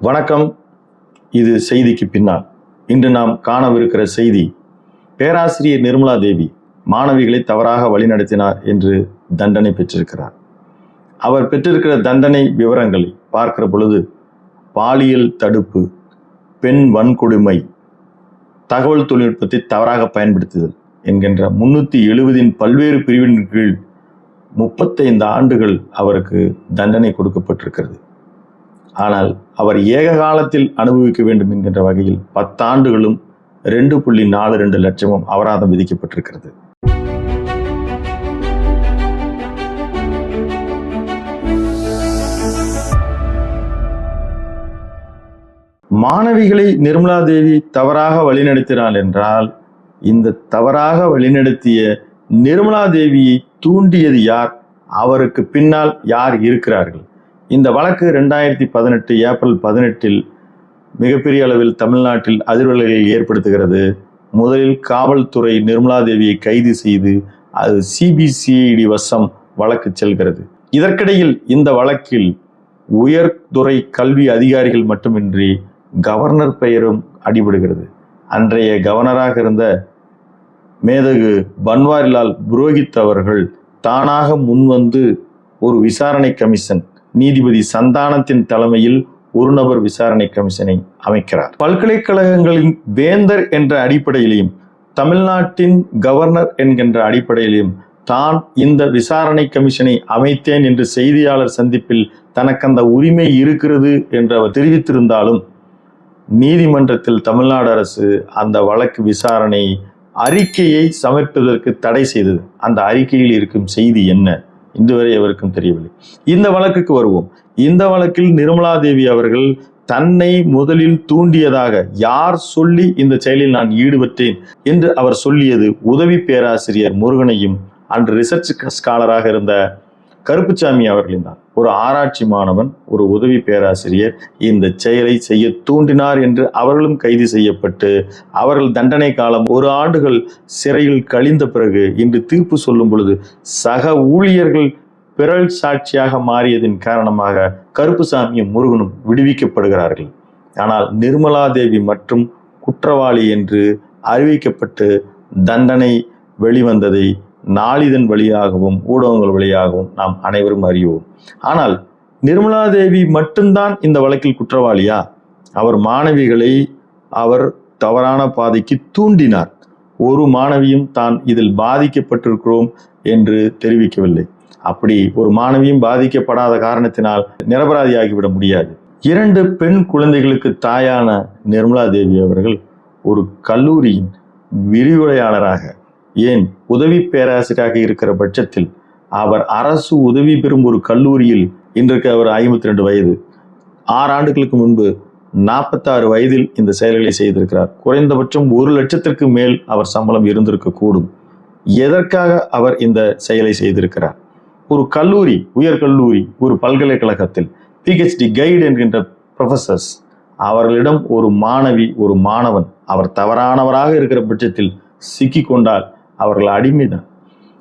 வணக்கம். இது செய்திக்கு பின்னால். இன்று நாம் காணவிருக்கிற செய்தி, பேராசிரியர் நிர்மலா தேவி மாணவிகளை தவறாக வழிநடத்தினார் என்று தண்டனை பெற்றிருக்கிறார். அவர் பெற்றிருக்கிற தண்டனை விவரங்களை பார்க்கிற பொழுது, பாலியல் தடுப்பு, பெண் வன்கொடுமை, தகவல் தொழில்நுட்பத்தை தவறாக பயன்படுத்துதல் என்கின்ற 370 பல்வேறு பிரிவின் கீழ் 35 ஆண்டுகள் அவருக்கு தண்டனை கொடுக்கப்பட்டிருக்கிறது. ஆனால் அவர் ஏக காலத்தில் அனுபவிக்க வேண்டும் என்கின்ற வகையில் 10 ஆண்டுகளும் 2.42 லட்சமும் அபராதம் விதிக்கப்பட்டிருக்கிறது. மாணவிகளை நிர்மலா தேவி தவறாக வழிநடத்தினார் என்றால், இந்த தவறாக வழிநடத்திய நிர்மலா தேவியை தூண்டியது யார்? அவருக்கு பின்னால் யார் இருக்கிறார்கள்? இந்த வழக்கு 2018 ஏப்ரல் 18 மிகப்பெரிய அளவில் தமிழ்நாட்டில் அதிர்வலைகளை ஏற்படுத்துகிறது. முதலில் காவல்துறை நிர்மலா தேவியை கைது செய்து அது சிபிசிஐடி வசம் வழக்கு செல்கிறது. இதற்கிடையில் இந்த வழக்கில் உயர்துறை கல்வி அதிகாரிகள் மட்டுமின்றி கவர்னர் பெயரும் அடிபடுகிறது. அன்றைய கவர்னராக இருந்த மேதகு பன்வாரிலால் புரோஹித் அவர்கள் தானாக முன்வந்து ஒரு விசாரணை கமிஷன், நீதிபதி சந்தானத்தின் தலைமையில் ஒரு நபர் விசாரணை கமிஷனை அமைக்கிறார். பல்கலைக்கழகங்களின் வேந்தர் என்ற அடிப்படையிலையும் தமிழ்நாட்டின் கவர்னர் என்கின்ற அடிப்படையிலையும் தான் இந்த விசாரணை கமிஷனை அமைத்தேன் என்று செய்தியாளர் சந்திப்பில் தனக்கு அந்த உரிமை இருக்கிறது என்று அவர் தெரிவித்திருந்தாலும், நீதிமன்றத்தில் தமிழ்நாடு அரசு அந்த வழக்கு விசாரணை அறிக்கையை சமர்ப்பதற்கு தடை செய்தது. அந்த அறிக்கையில் இருக்கும் செய்தி என்ன? இன்று வரை எவருக்கும் தெரியவில்லை. இந்த வழக்குக்கு வருவோம். இந்த வழக்கில் நிர்மலா தேவி அவர்கள் தன்னை முதலில் தூண்டியதாக யார் சொல்லி இந்த செயலில் நான் ஈடுபட்டேன் என்று அவர் சொல்லியது உதவி பேராசிரியர் முருகனையும் அன்று ரிசர்ச் ஸ்காலராக இருந்த கருப்புசாமி அவர்களின் தான். ஒரு ஆராய்ச்சி மாணவன், ஒரு உதவி பேராசிரியர் இந்த செயலை செய்ய தூண்டினார் என்று அவர்களும் கைது செய்யப்பட்டு அவர்கள் தண்டனை காலம் 1 ஆண்டுகள் சிறையில் கழிந்த பிறகு இன்று தீர்ப்பு சொல்லும் பொழுது சக ஊழியர்கள் பிறல் சாட்சியாக மாறியதின் காரணமாக கருப்புசாமியும் முருகனும் விடுவிக்கப்படுகிறார்கள். ஆனால் நிர்மலா தேவி மற்றும் குற்றவாளி என்று அறிவிக்கப்பட்டு தண்டனை வெளிவந்ததை நாளிதழ் வழியாகவும் ஊடகங்கள் வழியாகவும் நாம் அனைவரும் அறிவோம். ஆனால் நிர்மலா தேவி மட்டும்தான் இந்த வழக்கில் குற்றவாளியா? அவர் மாணவிகளை அவர் தவறான பாதைக்கு தூண்டினார். ஒரு மாணவியும் தான் இதில் பாதிக்கப்பட்டிருக்கிறோம் என்று தெரிவிக்கவில்லை. அப்படி ஒரு மாணவியும் பாதிக்கப்படாத காரணத்தினால் நிரபராதியாகிவிட முடியாது. 2 பெண் குழந்தைகளுக்கு தாயான நிர்மலா தேவி அவர்கள் ஒரு கல்லூரியின் விரிவுரையாளராக, ஏன் உதவி பேராசிரியராக இருக்கிற பட்சத்தில் அவர் அரசு உதவி பெறும் ஒரு கல்லூரியில், இன்றைக்கு அவர் 52 வயது, 6 ஆண்டுகளுக்கு முன்பு 46 வயதில் இந்த செயல்களை செய்திருக்கிறார். குறைந்தபட்சம் 1 லட்சத்திற்கு மேல் அவர் சம்பளம் இருந்திருக்க கூடும். எதற்காக அவர் இந்த செயலை செய்திருக்கிறார்? ஒரு கல்லூரி, உயர்கல்லூரி, ஒரு பல்கலைக்கழகத்தில் PhD கைடு என்கின்ற ப்ரொஃபசர்ஸ், அவர்களிடம் ஒரு மாணவி, ஒரு மாணவன் அவர் தவறானவராக இருக்கிற பட்சத்தில் சிக்கி கொண்டால் அவர்கள் அடிமைதான்.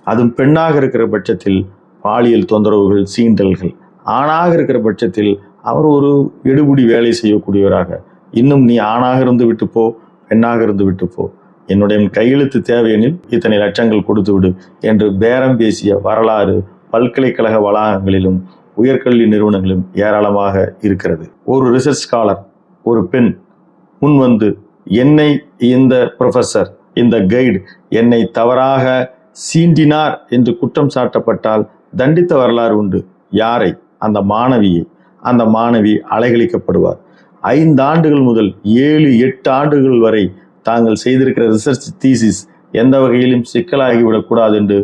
அதுவும் பெண்ணாக இருக்கிற பட்சத்தில் பாலியல் தொந்தரவுகள், சீண்டல்கள். ஆணாக இருக்கிற பட்சத்தில் அவர் ஒரு எடுபடி வேலை செய்யக்கூடியவராக, இன்னும் நீ ஆணாக இருந்து விட்டு போ, பெண்ணாக இருந்து விட்டு போ, என்னுடைய கையெழுத்து தேவையெனில் இத்தனை லட்சங்கள் கொடுத்து விடு என்று பேரம் பேசிய வரலாறு பல்கலைக்கழக வளாகங்களிலும் உயர்கல்வி நிறுவனங்களிலும் ஏராளமாக இருக்கிறது. ஒரு ரிசர்ச் ஸ்காலர், ஒரு பெண் முன்வந்து என்னை இந்த ப்ரொஃபஸர், இந்த கைடு என்னை தவறாக சீண்டினார் என்று குற்றம் சாட்டப்பட்டால் தண்டித்த வரலாறு உண்டு. யாரை? அந்த மாணவியை. அந்த மாணவி அலைகழிக்கப்படுவார். 5 ஆண்டுகள் முதல் 7-8 ஆண்டுகள் வரை தாங்கள் செய்திருக்கிற ரிசர்ச் தீசிஸ் எந்த வகையிலும் சிக்கலாகிவிடக்கூடாது என்று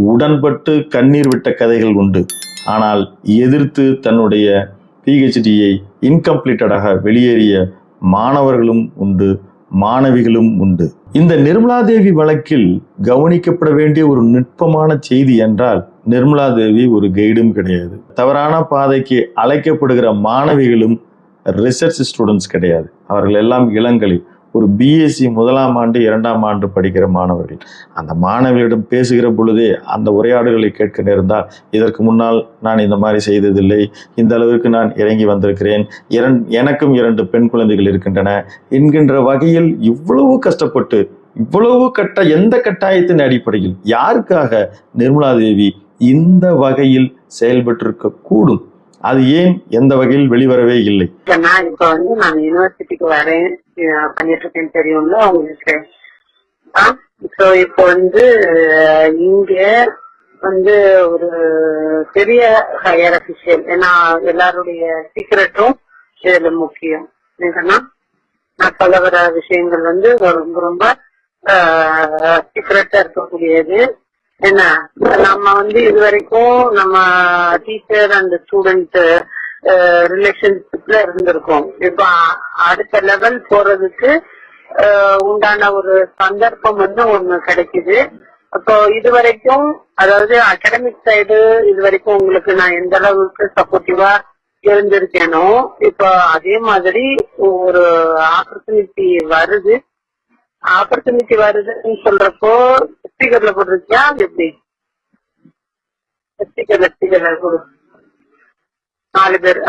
உடன்பட்டு கண்ணீர் விட்ட கதைகள் உண்டு. ஆனால் எதிர்த்து தன்னுடைய PhDயை இன்கம்ப்ளீட்டடாக வெளியேறிய மாணவர்களும் உண்டு, மாணவிகளும் உண்டு. இந்த நிர்மலா தேவி வழக்கில் கவனிக்கப்பட வேண்டிய ஒரு நுட்பமான செய்தி என்றால், நிர்மலா தேவி ஒரு கைடும் கிடையாது. தவறான பாதைக்கு அழைக்கப்படுகிற மாணவிகளும் ரிசர்ச் ஸ்டூடெண்ட்ஸ் கிடையாது. அவர்கள் எல்லாம் இளங்கலை. ஒரு பிஎஸ்சி 1ஆம் ஆண்டு 2ஆம் ஆண்டு படிக்கிற மாணவர்கள். அந்த மாணவர்களிடம் பேசுகிற பொழுதே அந்த உரையாடுகளை கேட்க நேர்ந்தால், இதற்கு முன்னால் நான் இந்த மாதிரி செய்ததில்லை, இந்த அளவுக்கு நான் இறங்கி வந்திருக்கிறேன், எனக்கும் 2 பெண் குழந்தைகள் இருக்கின்றன என்கின்ற வகையில் இவ்வளவு கஷ்டப்பட்டு இவ்வளவு எந்த கட்டாயத்தின் அடிப்படையில் யாருக்காக நிர்மலா தேவி இந்த வகையில் செயல்பட்டிருக்க கூடும்? அது ஏன் எந்த வகையில் வெளிவரவே இல்லை? நான் இப்ப நான் யூனிவர்சிட்டிக்கு வரேன் பண்ணிட்டு இருக்கேன் தெரியும்ல உங்களுக்கு. இப்போ இங்க ஒரு பெரிய ஹையர் அபிஷியல், ஏன்னா எல்லாருடைய சீக்கிரட்டும் இதுல முக்கியம். என்னன்னா நான் சொல்ல வர விஷயங்கள் ரொம்ப ரொம்ப சீக்கிரட்டா இருக்கக்கூடியது. என்ன நம்ம இது வரைக்கும் நம்ம டீச்சர் அண்ட் ஸ்டூடெண்ட் ரிலேஷன்ஷிப்ல இருந்திருக்கோம். இப்ப அடுத்த லெவல் போறதுக்கு உண்டான ஒரு சந்தர்ப்பம் ஒண்ணு கிடைக்குது. அப்போ இது வரைக்கும், அதாவது அகாடமிக் சைடு இது வரைக்கும் உங்களுக்கு நான் எந்த அளவுக்கு சப்போர்ட்டிவா இருந்திருக்கேனோ, இப்போ அதே மாதிரி ஒரு ஆப்பர்ச்சுனிட்டி வருது. ஆப்பர்ச்சுனிட்டி வருதுன்னு சொல்றப்போ ஸ்பீக்கர்ல போட்டிருக்கியா எப்படி? ஸ்பீக்கர்ல 4 பேர்.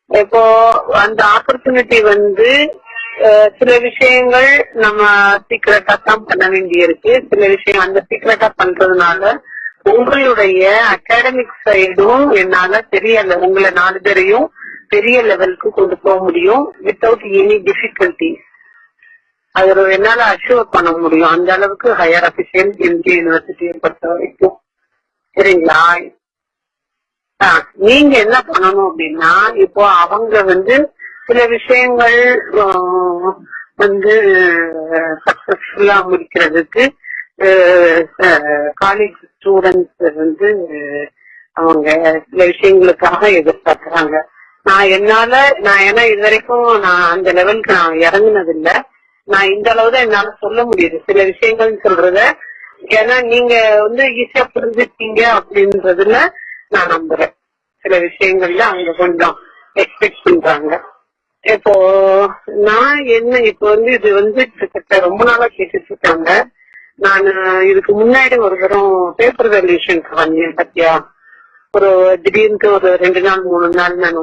இப்போ அந்த ஆப்பர்ச்சுனிட்டி சில விஷயங்கள் நம்ம சீக்கிரட்டா தான் பண்ண வேண்டி இருக்கு. சில விஷயம் அந்த சீக்கிரட்டா பண்றதுனால உங்களுடைய அகாடமிக் சைடும் என்னால உங்களை 4 பேரையும் பெரிய லெவலுக்கு கொண்டு போக முடியும் வித்தவுட் எனி டிஃபிகல்டி. அது என்னால அஷ்யூர் பண்ண முடியும். அந்த அளவுக்கு ஹையர் அபிஷியல் எம்ஜி யூனிவர்சிட்டியை பொறுத்த வரைக்கும். சரிங்களா? நீங்க என்ன பண்ணணும் அப்படின்னா, இப்போ அவங்க சில விஷயங்கள் சக்சஸ்ஃபுல்லா முடிக்கிறதுக்கு காலேஜ் ஸ்டூடெண்ட்ஸ் அவங்க சில விஷயங்களுக்காக எதிர்பார்க்கிறாங்க. ஏன்னா இது வரைக்கும் நான் அந்த லெவலுக்கு நான் இறங்குனது இல்ல. நான் இந்த அளவு தான் என்னால சொல்ல முடியுது சில விஷயங்கள் சொல்றத. ஏன்னா நீங்க ஈஸியா புரிஞ்சுட்டீங்க அப்படின்றதுல நான் நம்புறேன். சில விஷயங்கள்ல அவங்க கொஞ்சம் எக்ஸ்பெக்ட் பண்றாங்க. இப்போ நான் இப்போ இது கிட்டத்தட்ட ரொம்ப நாளா கேட்டுட்டு இருக்காங்க. நான் இதுக்கு முன்னாடி ஒரு தரம் பேப்பர் வேல்யூஷனுக்கு வந்தேன் பத்தியா. திடீர்னு ஒரு 2 நாள் 3 நாள் நான்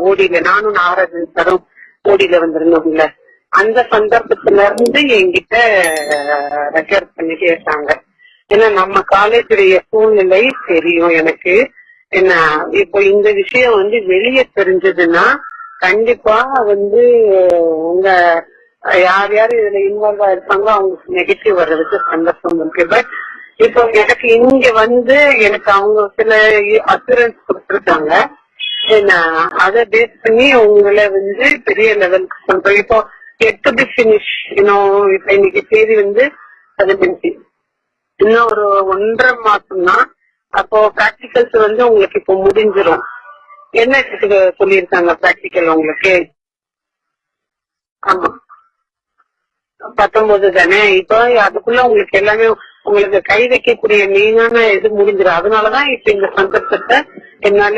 நானும் நாகராஜன் சாரும் ஓடியில வந்திருந்தோம்ல. அந்த சந்தர்ப்பத்துல என்கிட்ட ரெக்கார்ட் பண்ணிட்டே இருக்காங்க. ஏன்னா நம்ம காலேஜுடைய சூழ்நிலை தெரியும் எனக்கு. என்ன இப்போ இந்த விஷயம் வெளியே தெரிஞ்சதுன்னா கண்டிப்பா உங்க யார் யாரு இதுல இன்வால்வ் ஆயிருப்பாங்க அவங்களுக்கு நெகட்டிவ் வர்றதுக்கு சந்தர்ப்பம் இருக்கு. பட் இப்போ எனக்கு இங்க எனக்கு அவங்க சில அசூரன்ஸ் கொடுத்துருக்காங்க. அதை பேஸ் பண்ணி உங்களை பெரிய லெவலுக்கு சொல்றேன். இப்போ எட் டு பி பினிஷ் இப்ப இன்னைக்கு தேதி 17. இன்னும் ஒரு 1.5 மாசம் தான். அப்போ பிராக்டிகல்ஸ் உங்களுக்கு இப்போ முடிஞ்சிடும். என்ன சொல்லியிருக்காங்க பிராக்டிக்கல் உங்களுக்கு? ஆமா 19 தானே. இப்போ அதுக்குள்ள உங்களுக்கு எல்லாமே உங்களுக்கு கை வைக்கக்கூடிய மெயினான இது முடிஞ்சிடும். அதனாலதான் இப்ப இந்த சந்தர்ப்பத்தை என்னால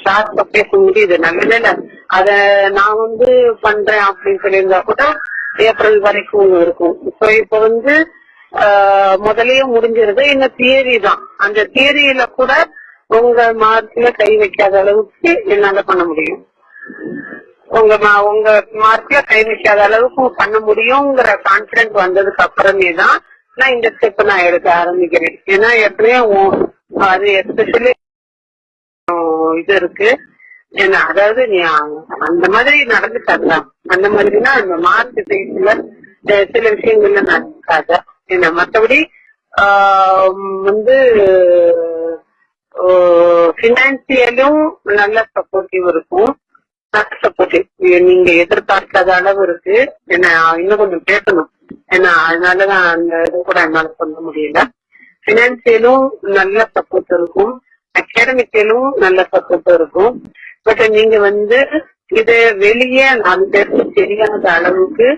ஷார்ப்பா பேச முடியுது. நல்ல அத நான் பண்றேன் அப்படின்னு சொல்லியிருந்தா கூட ஏப்ரல் வரைக்கும் இருக்கும். இப்போ முதலையே முடிஞ்சிருது. இன்னும் தியரி தான். அந்த தியரியில கூட உங்க மார்க்ல கை வைக்காத அளவுக்கு என்னால பண்ண முடியும். உங்க மார்க்ல கை வைக்காத அளவுக்கு பண்ண முடியுங்கிற கான்பிடன்ஸ் வந்ததுக்கு அப்புறமே தான் நான் இந்த ஸ்டெப் நான் எடுக்க ஆரம்பிக்கிறேன். ஏன்னா எப்படியும் அது எஸ்பெஷலி இது இருக்கு. ஏன்னா அதாவது நீ அந்த மாதிரி நடந்துக்காதான். அந்த மாதிரினா அந்த மார்க் சைட்ல சில விஷயங்கள்ல நடக்காத. என்ன மற்றபடி பினான்சியலும் நல்ல சப்போர்ட்டிவ் இருக்கும். நல்ல சப்போர்ட்டிவ் நீங்க எதிர்பார்க்காத அளவு இருக்கு. என்ன இன்னும் கொஞ்சம் பேசணும். ஏன்னா அதனாலதான் அந்த இது கூட என்னால சொல்ல முடியல. பினான்சியலும் நல்ல சப்போர்ட் இருக்கும். அகாடமிக்கலும் நல்ல சப்போர்ட் இருக்கும். பட் நீங்க இது வெளியே 4 பேருக்கு தெரியாத அளவுக்கு,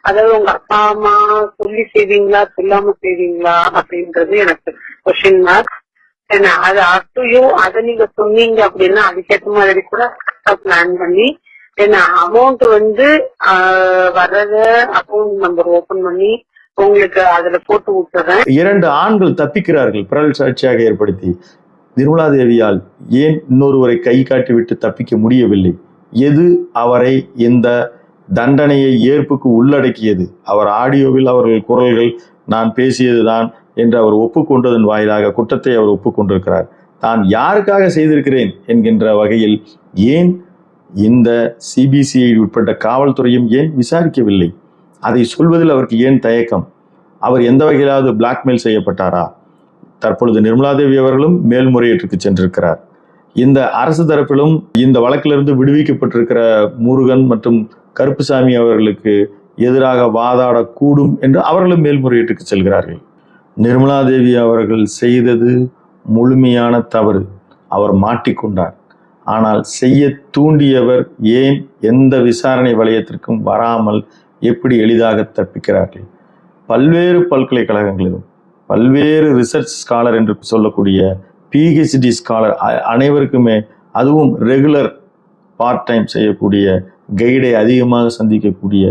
அதாவது உங்க அப்பா அம்மா சொல்லி செய்வீங்களா சொல்லாம செய்வீங்களா அப்படின்றது எனக்கு கொஸ்டின் மார்க். என்ன அது அட்டுயும் அதை நீங்க சொன்னீங்க அப்படின்னா அதுக்கேற்ற மாதிரி கூட பிளான் பண்ணி ஏன்னா அமௌண்ட் வந்து வர்றத அக்கௌண்ட் நம்பர் ஓபன் பண்ணி உங்களுக்கு அதுல போட்டு விட்டுறேன். 2 ஆண்கள் தப்பிக்கிறார்கள் பிறல் சாட்சியாக ஏற்படுத்தி. நிர்மலா தேவியால் ஏன் இன்னொருவரை கை காட்டிவிட்டு தப்பிக்க முடியவில்லை? எது அவரை இந்த தண்டனையை ஏற்புக்கு உள்ளடக்கியது? அவர் ஆடியோவில் அவர்கள் குரல்கள் நான் பேசியதுதான் என்று அவர் ஒப்புக்கொண்டதன் வாயிலாக குற்றத்தை அவர் ஒப்புக்கொண்டிருக்கிறார். தான் யாருக்காக செய்திருக்கிறேன் என்கின்ற வகையில் ஏன் இந்த சிபிசிஐ உட்பட்ட காவல்துறையும் ஏன் விசாரிக்கவில்லை? அதை சொல்வதில் அவருக்கு ஏன் தயக்கம்? அவர் எந்த வகையிலாவது பிளாக்மெயில் செய்யப்பட்டாரா? தற்பொழுது நிர்மலா தேவி அவர்களும் மேல்முறையீட்டுக்கு சென்றிருக்கிறார். இந்த அரசு தரப்பிலும் இந்த வழக்கிலிருந்து விடுவிக்கப்பட்டிருக்கிற முருகன் மற்றும் கருப்புசாமி அவர்களுக்கு எதிராக வாதாடக்கூடும் என்று அவர்களும் மேல்முறையீட்டுக்கு செல்கிறார்கள். நிர்மலா தேவி அவர்கள் செய்தது முழுமையான தவறு. அவர் மாட்டிக்கொண்டார். ஆனால் செய்ய தூண்டியவர் ஏன் எந்த விசாரணை வளையத்திற்கும் வராமல் எப்படி எளிதாக தப்பிக்கிறார்கள்? பல்வேறு பல்கலைக்கழகங்களிலும் பல்வேறு ரிசர்ச் ஸ்காலர் என்று சொல்லக்கூடிய பிஹெச்டி ஸ்காலர் அனைவருக்குமே, அதுவும் ரெகுலர் பார்ட் டைம் செய்யக்கூடிய கைடை அதிகமாக சந்திக்கக்கூடிய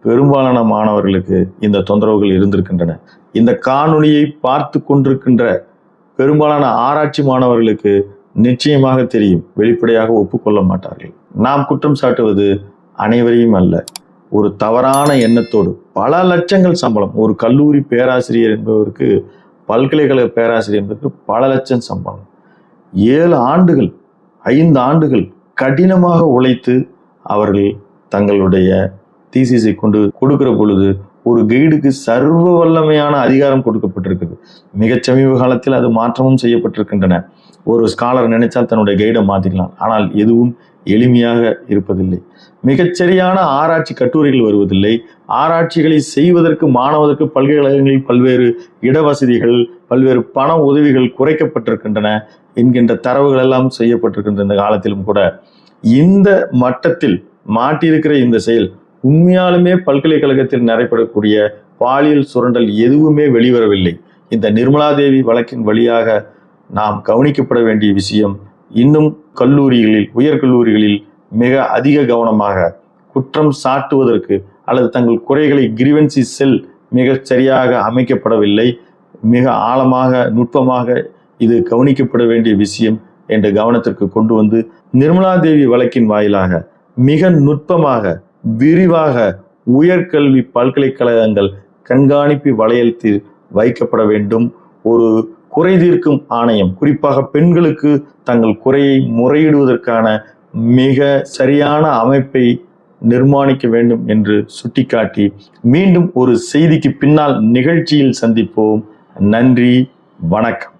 பெரும்பாலான மாணவர்களுக்கு இந்த தொந்தரவுகள் இருந்திருக்கின்றன. இந்த காணொளியை பார்த்து கொண்டிருக்கின்ற பெரும்பாலான ஆராய்ச்சி மாணவர்களுக்கு நிச்சயமாக தெரியும், வெளிப்படையாக ஒப்புக்கொள்ள மாட்டார்கள். நாம் குற்றம் சாட்டுவது அனைவரையும் அல்ல. ஒரு தவறான எண்ணத்தோடு பல லட்சங்கள் சம்பளம், ஒரு கல்லூரி பேராசிரியர் என்பவருக்கு, பல்கலைக்கழக பேராசிரியர் என்பதற்கு பல லட்சம் சம்பளம், 7 ஆண்டுகள் 5 ஆண்டுகள் கடினமாக உழைத்து அவர்கள் தங்களுடைய தீசிஸை கொண்டு கொடுக்கிற பொழுது ஒரு கைடுக்கு சர்வ வல்லமையான அதிகாரம் கொடுக்கப்பட்டிருக்குது. மிகச் சமீப காலத்தில் அது மாற்றமும் செய்யப்பட்டிருக்கின்றன. ஒரு ஸ்காலர் நினைச்சால் தன்னுடைய கைடை மாற்றிக்கலாம். ஆனால் எதுவும் எளிமையாக இருப்பதில்லை. மிகச்சரியான ஆராய்ச்சி கட்டுரைகள் வருவதில்லை. ஆராய்ச்சிகளை செய்வதற்கு மாணவதற்கு பல்கலைக்கழகங்களில் பல்வேறு இடவசதிகள், பல்வேறு பண உதவிகள் குறைக்கப்பட்டிருக்கின்றன என்கின்ற தரவுகள் எல்லாம் செய்யப்பட்டிருக்கின்ற இந்த காலத்திலும் கூட இந்த மட்டத்தில் மாட்டியிருக்கிற இந்த செயல் உண்மையாலுமே பல்கலைக்கழகத்தில் நடைபெறக்கூடிய பாலியல் சுரண்டல் எதுவுமே வெளிவரவில்லை. இந்த நிர்மலா தேவி வழக்கின் வழியாக நாம் கவனிக்கப்பட வேண்டிய விஷயம், இன்னும் கல்லூரிகளில், உயர்கல்லூரிகளில் மிக அதிக கவனமாக குற்றம் சாட்டுவதற்கு அல்லது தங்கள் குறைகளை கிரீவன்சி செல் மிக சரியாக அமைக்கப்படவில்லை. மிக ஆழமாக நுட்பமாக இது கவனிக்கப்பட வேண்டிய விஷயம் என்ற கவனத்திற்கு கொண்டு வந்து நிர்மலா தேவி வழக்கின் வாயிலாக மிக நுட்பமாக விரிவாக உயர்கல்வி பல்கலைக்கழகங்கள் கண்காணிப்பு வளையத்தில் வைக்கப்பட வேண்டும். ஒரு குறை தீர்க்கும் ஆணையம், குறிப்பாக பெண்களுக்கு தங்கள் குறையை முறையிடுவதற்கான மிக சரியான அமைப்பை நிர்மாணிக்க வேண்டும் என்று சுட்டிக்காட்டி மீண்டும் ஒரு செய்திக்கு பின்னால் நிகழ்ச்சியில் சந்திப்போம். நன்றி, வணக்கம்.